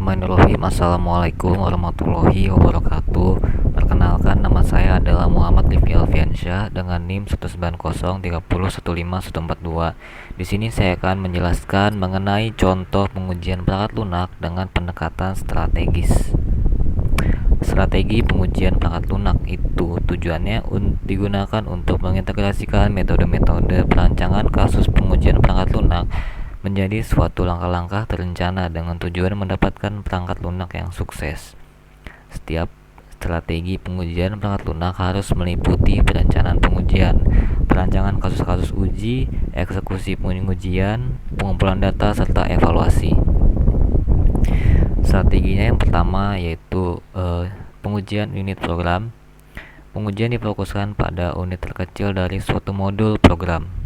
Bismillahirrahmanirrahim. Assalamualaikum warahmatullahi wabarakatuh. Perkenalkan, nama saya adalah Muhammad Rifki Alfiansyah dengan NIM 19030151442. Di sini saya akan menjelaskan mengenai contoh pengujian perangkat lunak dengan pendekatan strategis. Strategi pengujian perangkat lunak itu tujuannya digunakan untuk mengintegrasikan metode-metode perancangan kasus pengujian perangkat lunak menjadi suatu langkah-langkah terencana dengan tujuan mendapatkan perangkat lunak yang sukses. Setiap strategi pengujian perangkat lunak harus meliputi perencanaan pengujian, perancangan kasus-kasus uji, eksekusi pengujian, pengumpulan data, serta evaluasi. Strateginya yang pertama yaitu pengujian unit program. Pengujian difokuskan pada unit terkecil dari suatu modul program.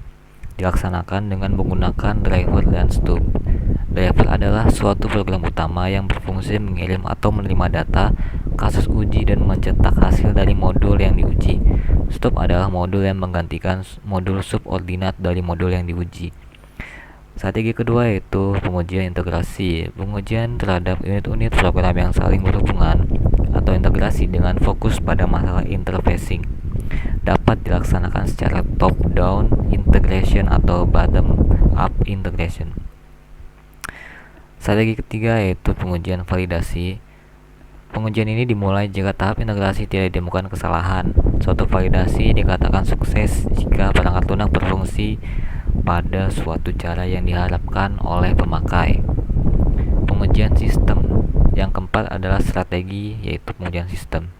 Dilaksanakan dengan menggunakan driver dan stub. Driver adalah suatu program utama yang berfungsi mengirim atau menerima data kasus uji dan mencetak hasil dari modul yang diuji. Stub adalah modul yang menggantikan modul subordinat dari modul yang diuji. Strategi kedua yaitu pengujian integrasi. Pengujian terhadap unit-unit program yang saling berhubungan atau integrasi dengan fokus pada masalah interfacing dapat dilaksanakan secara top-down integration atau bottom-up integration. Strategi ketiga yaitu pengujian validasi. Pengujian ini dimulai jika tahap integrasi tidak ditemukan kesalahan. Suatu validasi dikatakan sukses jika perangkat lunak berfungsi pada suatu cara yang diharapkan oleh pemakai. Pengujian sistem. Yang keempat adalah strategi yaitu pengujian sistem.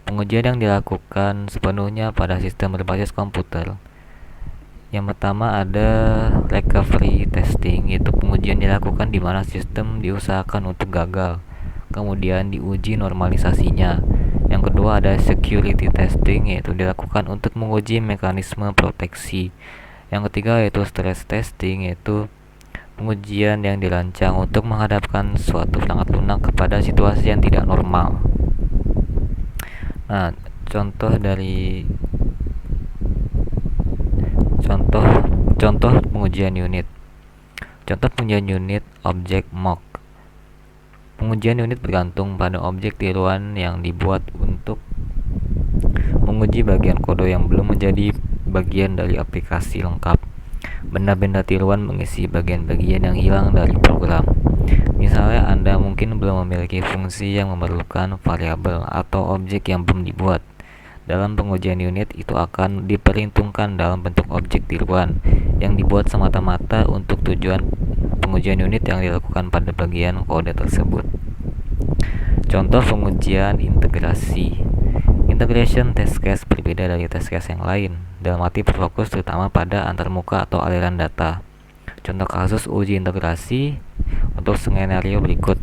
Pengujian yang dilakukan sepenuhnya pada sistem berbasis komputer. Yang pertama ada recovery testing, yaitu pengujian dilakukan di mana sistem diusahakan untuk gagal, kemudian diuji normalisasinya. Yang kedua ada security testing, yaitu dilakukan untuk menguji mekanisme proteksi. Yang ketiga yaitu stress testing, yaitu pengujian yang dirancang untuk menghadapkan suatu perangkat lunak kepada situasi yang tidak normal. Nah, contoh pengujian unit. Contoh pengujian unit objek mock. Pengujian unit bergantung pada objek tiruan yang dibuat untuk menguji bagian kode yang belum menjadi bagian dari aplikasi lengkap. Benda-benda tiruan mengisi bagian-bagian yang hilang dari program. Misalnya, Anda mungkin belum memiliki fungsi yang memerlukan variabel atau objek yang belum dibuat. Dalam pengujian unit, itu akan diperhitungkan dalam bentuk objek tiruan yang dibuat semata-mata untuk tujuan pengujian unit yang dilakukan pada bagian kode tersebut. Contoh pengujian integrasi. Integration test case berbeda dari test case yang lain, dalam arti berfokus terutama pada antarmuka atau aliran data. Contoh kasus uji integrasi untuk skenario berikut.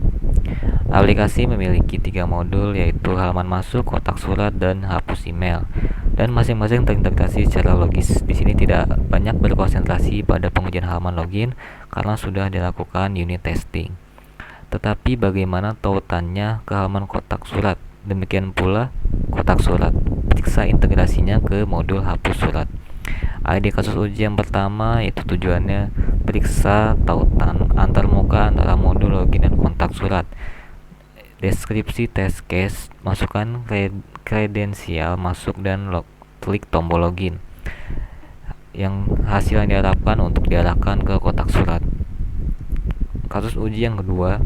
Aplikasi memiliki 3 modul yaitu halaman masuk, kotak surat, dan hapus email, dan masing-masing terintegrasi secara logis. Di sini tidak banyak berkonsentrasi pada pengujian halaman login karena sudah dilakukan unit testing. Tetapi bagaimana tautannya ke halaman kotak surat? Demikian pula kotak surat. Periksa integrasinya ke modul hapus surat. ID kasus uji yang pertama itu tujuannya periksa tautan antarmuka antara modul login dan kontak surat. Deskripsi test case, masukkan kredensial masuk dan klik tombol login. Yang hasil yang diharapkan untuk diarahkan ke kotak surat. Kasus uji yang kedua.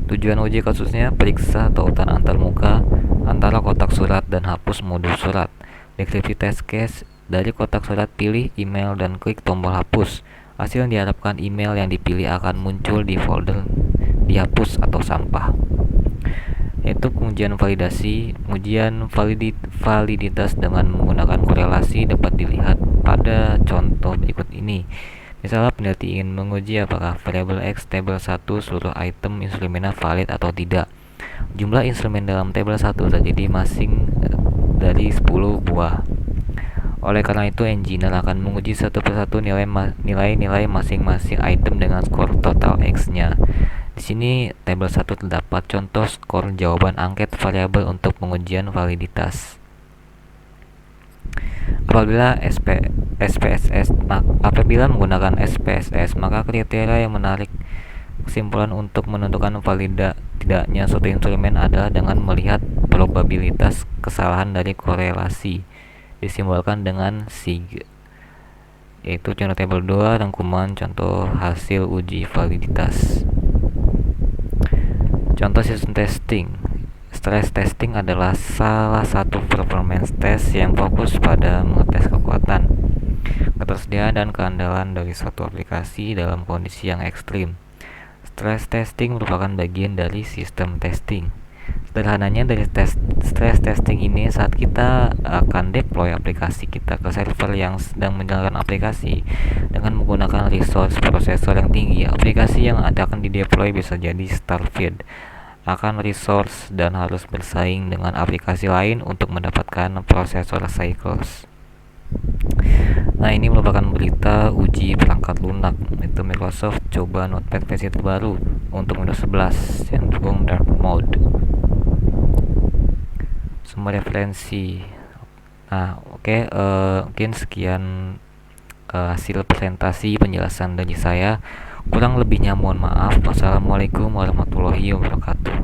Tujuan uji kasusnya periksa tautan antarmuka antara kotak surat dan hapus modul surat. Deskripsi test case, dari kotak surat pilih email dan klik tombol hapus. Hasil yang diharapkan email yang dipilih akan muncul di folder dihapus atau sampah. Yaitu pengujian validasi. Pengujian validitas dengan menggunakan korelasi dapat dilihat pada contoh berikut ini. Misalnya peneliti ingin menguji apakah variabel X tabel 1 seluruh item instrumennya valid atau tidak. Jumlah instrumen dalam tabel 1 terdiri masing dari 10 buah. Oleh karena itu, engineer akan menguji satu persatu nilai-nilai masing-masing item dengan skor total X-nya. Di sini tabel 1 terdapat contoh skor jawaban angket variabel untuk pengujian validitas. Apabila menggunakan SPSS, maka kriteria yang Kesimpulan untuk menentukan valida tidaknya suatu instrumen adalah dengan melihat probabilitas kesalahan dari korelasi, disimbolkan dengan sig, yaitu contoh tabel 2 rangkuman contoh hasil uji validitas. Contoh sistem testing. Stress testing adalah salah satu performance test yang fokus pada mengetes kekuatan, ketersediaan, dan keandalan dari suatu aplikasi dalam kondisi yang ekstrim. Stress testing merupakan bagian dari sistem testing. Sederhananya, dari stress testing ini saat kita akan deploy aplikasi kita ke server yang sedang menjalankan aplikasi dengan menggunakan resource prosesor yang tinggi. Aplikasi yang akan dideploy bisa jadi starved akan resource dan harus bersaing dengan aplikasi lain untuk mendapatkan prosesor cycles. Nah, ini merupakan berita uji perangkat lunak. Itu Microsoft coba Notepad versi terbaru untuk Windows 11 yang dukung dark mode. Semua referensi. Nah, oke, mungkin sekian hasil presentasi penjelasan dari saya. Kurang lebihnya mohon maaf. Wassalamualaikum warahmatullahi wabarakatuh.